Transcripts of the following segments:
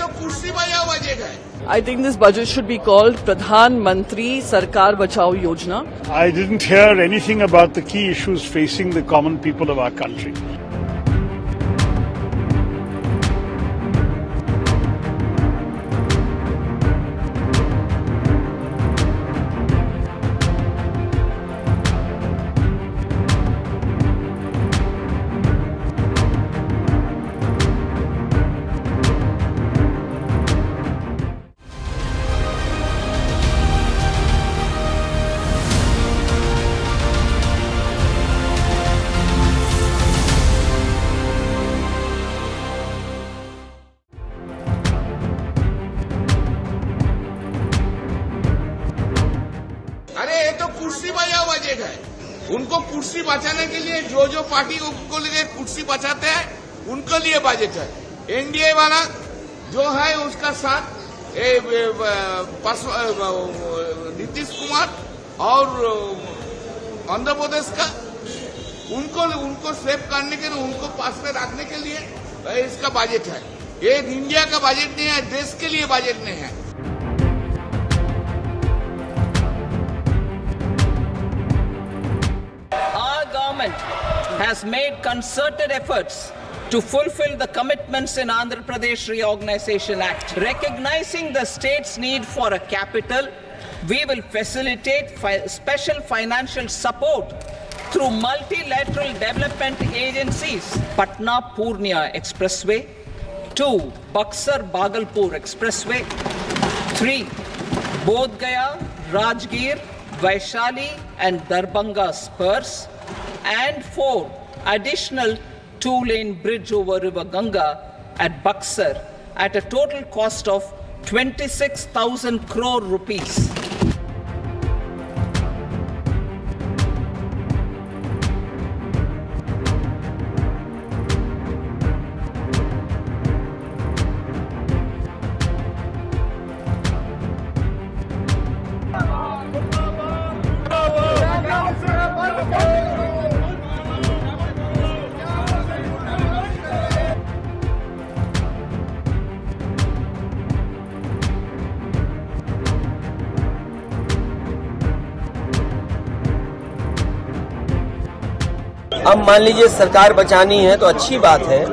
तो कुर्सी बजाओ बजेगा। I think this budget should be called Pradhan Mantri Sarkar Bachao Yojana. I didn't hear anything about the key issues facing the common people of our country. अरे ये तो कुर्सी बजाओ बजेगा। उनको कुर्सी बचाने के लिए जो पार्टी को लिए कुर्सी बचाते हैं उनके लिए बजट है। एनडीए वाला जो है उसका साथ नीतीश कुमार और आंध्र प्रदेश का उनको सेव करने के लिए, उनको पास में रखने के लिए इसका बजट है। ये इंडिया का बजट नहीं है, देश के लिए बजट नहीं है। has made concerted efforts to fulfill the commitments in Andhra Pradesh Reorganization Act. Recognizing the state's need for a capital, we will facilitate special financial support through multilateral development agencies. Patna Purnia Expressway, 2 Buxar Bhagalpur Expressway, 3 Bodh Gaya, Rajgir, Vaishali and Darbhanga spurs, and 4 additional 2-lane bridge over River Ganga at Buxar at a total cost of 26,000 crore rupees. अब मान लीजिए सरकार बचानी है तो अच्छी बात है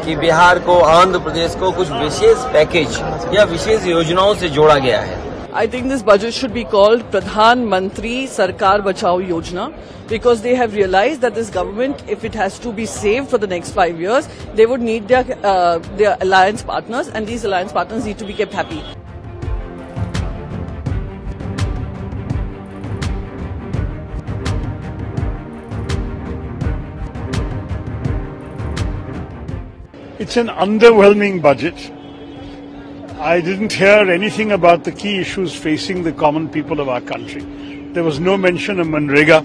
कि बिहार को, आंध्र प्रदेश को कुछ विशेष पैकेज या विशेष योजनाओं से जोड़ा गया है। I think this budget should be called Pradhan Mantri Sarkar Bachao Yojana because they have realized that this government, if it has to be saved for the next 5 years, they would need their alliance partners, and these alliance partners need to be kept happy. It's an underwhelming budget. I didn't hear anything about the key issues facing the common people of our country. There was no mention of Manrega.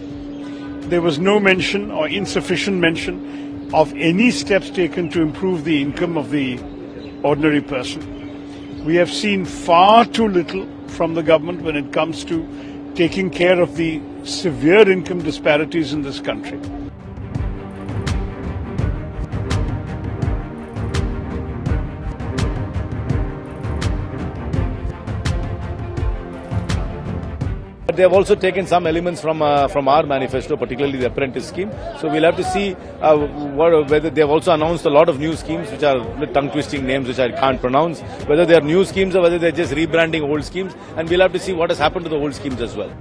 There was no mention or insufficient mention of any steps taken to improve the income of the ordinary person. We have seen far too little from the government when it comes to taking care of the severe income disparities in this country. They have also taken some elements from our manifesto, particularly the apprentice scheme. So we'll have to see whether they have also announced a lot of new schemes, which are tongue-twisting names which I can't pronounce, whether they are new schemes or whether they're just rebranding old schemes. And we'll have to see what has happened to the old schemes as well.